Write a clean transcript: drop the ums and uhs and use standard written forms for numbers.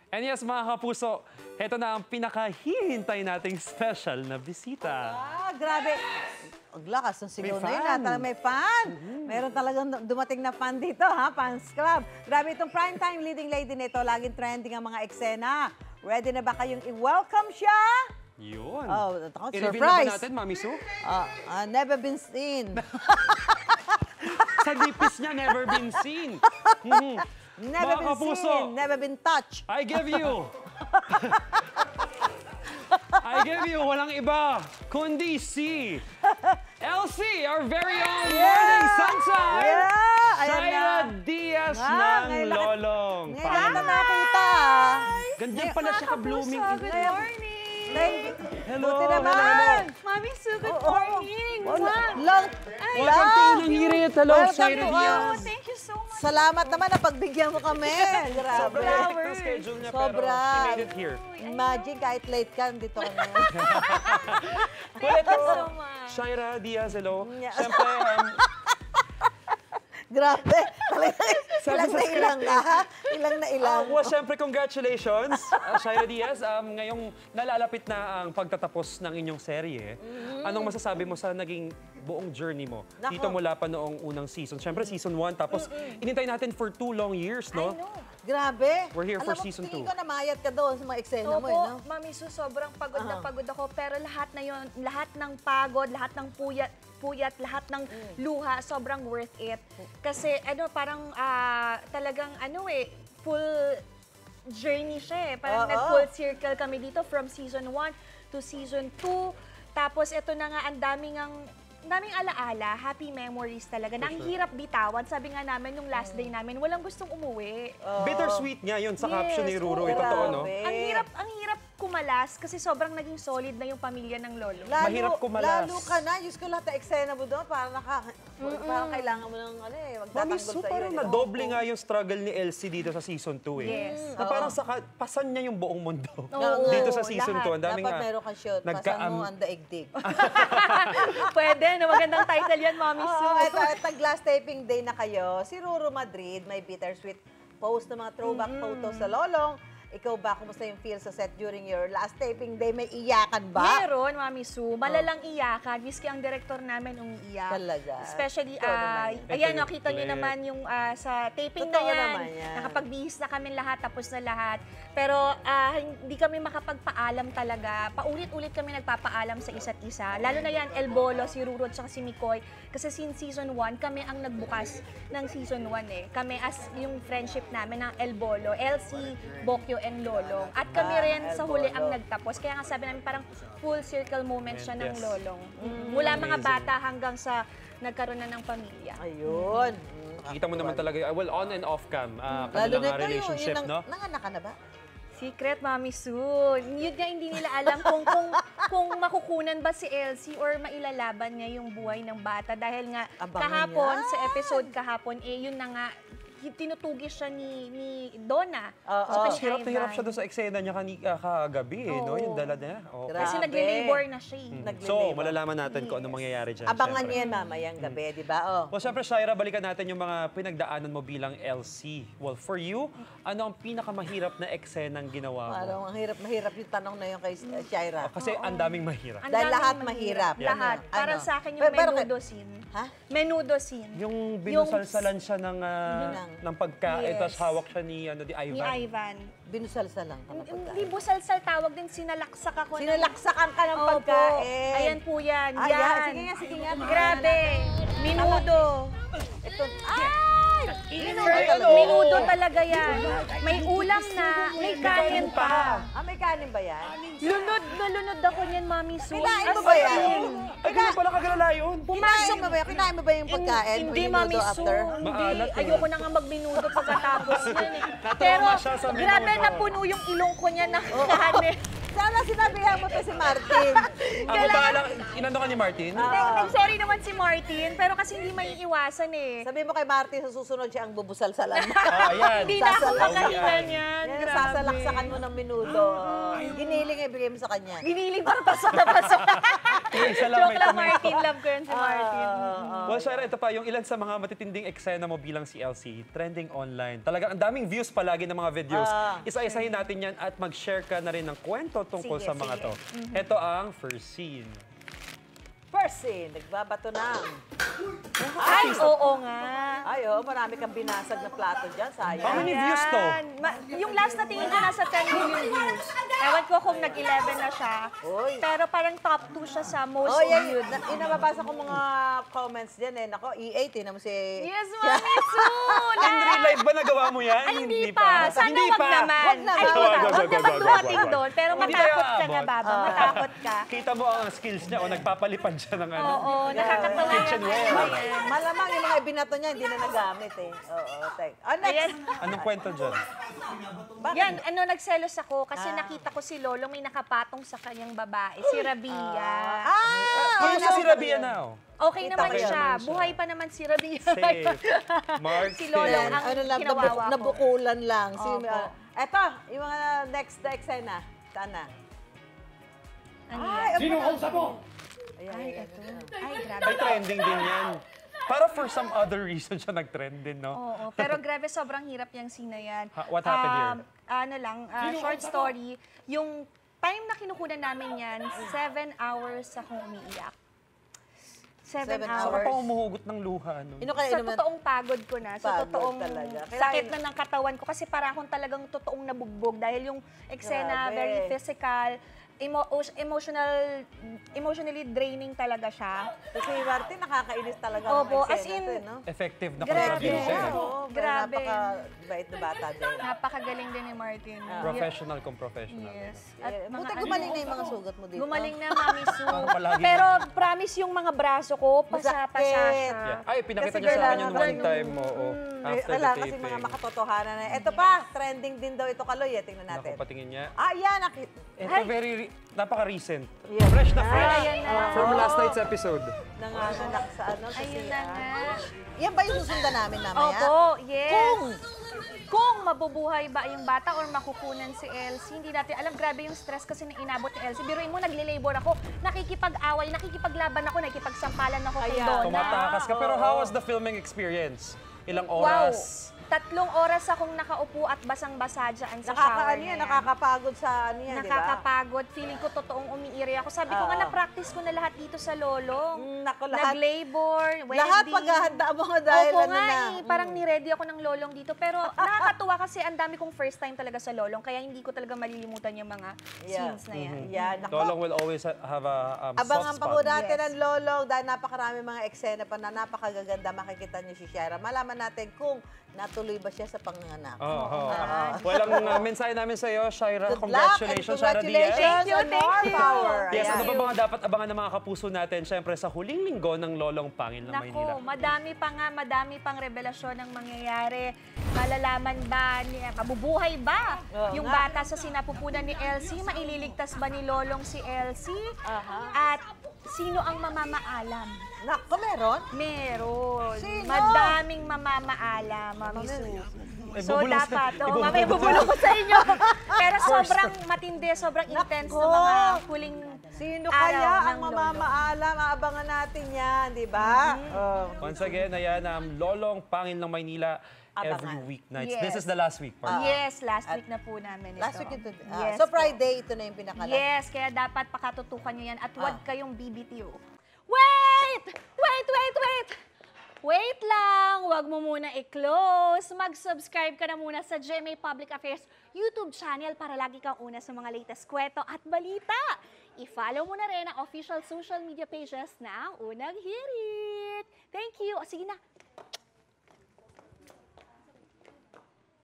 And yes, mga kapuso, ito na ang pinakahihintay nating special na bisita. Ah, grabe. Ang lakas ng sigaw May na yun. fan. Talagang may fan. Meron talagang dumating na fan dito, ha? Fans Club. Grabe itong primetime leading lady nito. Laging trending ang mga eksena. Ready na ba kayong i-welcome siya? Yun. Oh, I-reveal na ba surprise. natin, Mami Su? Never been seen. Sa lipis niya, never been seen. Never Mga been kapuso. seen. Never been touched. I give you walang iba, kundi si Elsie, our very own morning sunshine. Yeah! Ayan Shaira na. Diaz Ah, ng ngayon lang- Lolong. Ngayon na nakita. Ganyan pala siya ka-blooming. Good morning! Hello, Buti hello, naman. hello. Mami Su, good Oo. morning! Lang. Welcome to Unang Hirit. Hello, Welcome Shaira to Diaz. Oh, thank you so much! Salamat naman na pagbigyan mo kami. Grabe. Sobrang hectic ng schedule niya, Sobra. pero she made it here. Imagine kahit late ka, dito kami. Well, ito, so much. Shaira Diaz, hello. Yeah. Siyempre, Grabe. Sabi Ilang sa na script ilang ha? Ilang na ilang. well, siyempre, congratulations, Shaira Diaz. Ngayong nalalapit na ang pagtatapos ng inyong serye. Anong masasabi mo sa naging buong journey mo? Nako. Dito mula pa noong unang season. Siyempre, season 1. Tapos, inintay natin for 2 long years, no? Grabe. We're here for Alam mo, season tingin 2. ko namayat ka doon sa mga eksena mo, eh, Opo, no? Mami Su, sobrang pagod na pagod ako. Pero lahat na yon, lahat ng pagod, lahat ng puyat, lahat ng luha, sobrang worth it. Kasi parang talagang full journey siya eh. Parang Oo. nag-full circle kami dito from season 1 to season 2. Tapos ito na nga, ang daming alaala, happy memories talaga. Na ang hirap bitawan. Sabi nga namin, nung last day namin, walang gustong umuwi. Bittersweet nga yun sa caption ni Yes, Ruro. oo. Totoo, no? Grabe. Ang hirap kumalas kasi sobrang naging solid na yung pamilya ng lolo. Mahirap kumalas. Lalo ka na. Diyos ko, lahat ng eksena mo doon, parang kailangan mo ng Mami magtatanggol Su, sa iyo. parang eh. nadoble nga yung struggle ni Elsie dito sa season 2 eh. Yes. Na parang pasan niya yung buong mundo. Oo, Dito sa season 2, lahat. ang daming Dapat meron kang shoot. Pasan mo ang daigdig. Pwede, na magandang title yan, Mami Su. Ito, last taping day na kayo. Si Ruro Madrid, may bittersweet post ng mga throwback photos sa Lolong. Ikaw ba, kumusta yung feel sa set during your last taping day? May iyakan ba? Meron, Mami Su. Malalang iyakan. Miski ang director namin umiiyak. Talaga? Especially, Ikaw naman. ayan, Ito yung nakita niyo clip. naman yung sa taping Totoo na yan. naman yan. Nakapagbihis na kami lahat, tapos na lahat. Pero hindi kami makapagpaalam talaga. Paulit-ulit kami nagpapaalam sa isa't isa. Lalo na yan, El Bolo, si Ruro, at saka si Mikoy. Kasi since season 1, kami ang nagbukas ng season 1 eh. Kami as yung friendship namin ng El Bolo, Elsie, Bokyo, and Lolong. At kami rin El sa huli Bolo. ang nagtapos. Kaya nga sabi namin parang full circle moment siya ng Yes. Lolong. Mula mga Amazing. bata hanggang sa nagkaroon na ng pamilya. Ayun. Kita mo naman talaga, well, on and off cam, Lalo kanilang na ito, relationship, no? nanganak ka na ba? Secret, Mami Su. Yun nga hindi nila alam kung makukunan ba si Elsie or mailalaban niya yung buhay ng bata. Dahil nga Abangan kahapon, yan. sa episode kahapon, yun na nga, tinutugis siya ni Donna. Oo. Tapos ni hirap na hirap Ivan. siya doon sa eksena niya kagabi, eh, no? Oo. Yung dala niya. Okay. Grabe. Kasi nagle-labor na siya eh. Nagle-labor. So, malalaman natin kung anong mangyayari dyan. Abangan syempre. niyo yan mamayang gabi, di ba? Oh. Well, syempre, Shaira, balikan natin yung mga pinagdaanan mo bilang LC. Well, for you, ano ang pinakamahirap na eksenang ginawa mo? Parang mahirap yung tanong na yun kay Shaira. Kasi ang daming mahirap. Ang Dahil daming lahat mahirap. Lahat. Ano? Para Ano? sa akin yung Pero- menudo scene. Ha? Menudo scene. Yung binusalsalan siya ng pagkain, Yes. tapos hawak siya ni Ni Ivan. Ivan. Binusalsa lang ka ng Hindi pagkain. busalsal tawag din, sinalaksak ako. Sinalaksakan ka ng Opo. pagkain. Ayan po yan. Ayan. Yan. Sige nga. Grabe. Minudo. Ito. Ay! Minudo talaga yan. May ulam na, may kanin pa. May kanin ba yan? Lunod na lunod ako niyan, Mami Su. Kinain mo As ba yan? in, Ay, ganun pala kagalala yun. Kinain mo ba yan? Kinain mo ba yung pagkain? Hindi, Minudo Mami Su. after? Hindi. Maalat eh. Ayoko na nga magminudo pagkatapos yan eh. Natawa Pero siya sa minudo. grabe, napuno yung ilong ko niya ng kanin. Sana sinabihan mo to si Martin. Ako ba lang, inano ka ni Martin? Sorry naman si Martin, pero kasi hindi maiiwasan eh. Sabi mo kay Martin, sa susunod siya ang bubusalsalan mo. Ayan. Hindi na ako Sasalaw makahinga yan. niyan. Yan, Grabe. sasalaksakan mo ng minudo. Giniling ibigay mo sa kanya. Giniling para pasok na pasok. Isa lang Joke may lang, comment. Martin. Love ko yun si Martin. Well, Shaira, ito pa, yung ilan sa mga matitinding eksena mo bilang si Elsie, trending online. Talagang ang daming views palagi ng mga videos. Isa-isahin natin yan at mag-share ka na rin ng kwento tungkol Sige, sa mga sige. to. Ito ang first scene. First scene, nagbabato na. Ay, oo nga. Ay, oh, marami kang binasag na plato dyan, How sayang. many views to? Yan. Yung last na tingin ko nasa 10 million views. Ewan ko kung nag-11 na siya. Uy. Pero parang top 2 siya sa most Oh, yan viewed. yun. Inababasa ko mga comments dyan eh. Nako, E8, na mo si... Yes, Mami Sue! In real life ba nagawa mo yan? Ay, hindi pa. Sana Hindi wag pa. naman. Wag naman. Ay, Wag, wag wag, naman wag, dumating wag, wag. doon. Pero Hindi matakot tayo ka na, aabot. Baba. Matakot ka. Kita mo ang skills niya o nagpapalipad siya ng ano. Oo, nakakatawa Kitchenware. yan. Malamang yung mga ibinato niya, hindi na nagamit eh. Oo, tek. Oh, next. Ayan. Anong kwento dyan? Bakit? Yan, nagselos ako kasi nakita ko si Lolo may nakapatong sa kanyang babae, si Rabia. Kamusta si Rabia now? Okay Kita naman ko yan. siya. Buhay pa naman si Rabia. Safe. Mark, Si Lolo safe. ang Ano lang, kinawawa ko. nabukulan lang. Si, Opo. eto, yung mga next na eksena. Sana. Ano Ay, yan? Sino kausap mo? Ayan, Ay, ayan, eto. ayan. Ay, Ay, grabe. trending din yan. Para for some other reason siya nag-trend din, no? Oo, pero grabe, sobrang hirap yung scene na yan. What happened here? Ano lang, short story. Yung time na kinukunan namin yan, 7 hours akong umiiyak. 7 7 Saka hours. pa umuhugot ng luha, no? Ino kaya Sa naman, totoong pagod ko na, sa Pagod totoong talaga. sakit Kailangan- na ng katawan ko kasi para akong talagang totoong nabugbog dahil yung eksena Grabe. very physical, emotionally draining talaga siya. si Martin nakakainis talaga Opo, ang as eksena in, to, eh, no? Effective na Grabe. kontrabida siya. eh. Oo, Grabe. Napakabait na bata din. Napakagaling din ni Martin. Professional kung professional. Yes. Buti ano- gumaling na yung mga sugat mo dito. Gumaling na, Mami Sue. palagi. Pero promise yung mga braso ko, pasa-pasa Masakit. siya. Yeah. Ay, pinakita Kasi niya sa akin yung kailangan one time mo. After the Kailangan kasi taping. mga makatotohanan na. Ito pa, trending din daw ito, Kaloy. Tingnan Naku, natin. patingin niya. Ah, yan. Nakita. Ito napaka-recent. Yeah. Fresh na fresh. Ayan na. From last night's episode. Nanganganak sa ano, sa Ayun CR. na nga. Yan ba yung susundan namin mamaya? Opo, yes. Kung mabubuhay ba yung bata or makukunan si Elsie, hindi natin alam. Grabe yung stress kasi na inabot ni Elsie. Biruin mo, nagle-labor ako, nakikipag-away, nakikipaglaban ako, nakikipagsampalan ako kay Ayan. Donna. Tumatakas ka. Pero how was the filming experience? Ilang oras? 3 oras akong nakaupo at basang-basa dyan sa shower Nakakaano na yan, yan. nakakapagod sa ano yan, di ba? Nakakapagod. Feeling ko totoong umiiri ako. Sabi ko nga, Oo. na-practice ko na lahat dito sa Lolong. Naku, lahat. Nag-labor, wedding. Lahat paghahanda mo nga dahil Opo ano nga na. eh, parang ni-ready ako ng Lolong dito. Pero nakakatuwa kasi ang dami kong first time talaga sa Lolong. Kaya hindi ko talaga malilimutan yung mga Yeah. scenes na yan. Yan, naku. Lolong will always have a Abangan soft pa po spot. natin Yes. ang Lolong dahil napakarami mga eksena pa na napakagaganda. Makikita niyo si Shaira. Malaman natin kung natuloy ba siya sa panganganak. Oo. Walang mensahe namin sa iyo, Shaira. Good luck and Congratulations, Shaira Diaz. congratulations Thank you, on thank more you. power. Yes, Ayan. ano ba mga dapat abangan ng mga kapuso natin? Siyempre, sa huling linggo ng Lolong Pangil ng Maynila. Nako, madami pang revelasyon ang mangyayari. Malalaman ba, mabubuhay ba Oo yung nga. bata sa sinapupunan ni Elsie? Maililigtas ba ni Lolong si Elsie? Aha. At sino ang mamamaalam? Naku, meron? Meron. Sino? Madaming mamamaalam, Mami Sue. So Ibubulong sa- dapat, ibubulong mamaya sa- bubulong ko sa inyo. Pero sobrang matindi, sobrang intense Nako. na mga huling Sino araw kaya ang ng Lolo. mamamaalam? Aabangan natin yan, di ba? Oh. Once again, ayan, Lolong Pangil ng Maynila every Abangan. weeknights. Yes. This is the last week. Part. Yes, last week na po namin ito. Last week ito. Yes So po. Friday, ito na yung pinakala. Yes, kaya dapat pakatutukan nyo yan at huwag Ah. kayong BBTO. Wait! Wait, wait, wait! Wait lang! Huwag mo muna i-close. Mag-subscribe ka na muna sa GMA Public Affairs YouTube channel para lagi kang una sa mga latest kwento at balita. I-follow mo na rin ang official social media pages ng Unang Hirit. Thank you. O sige na.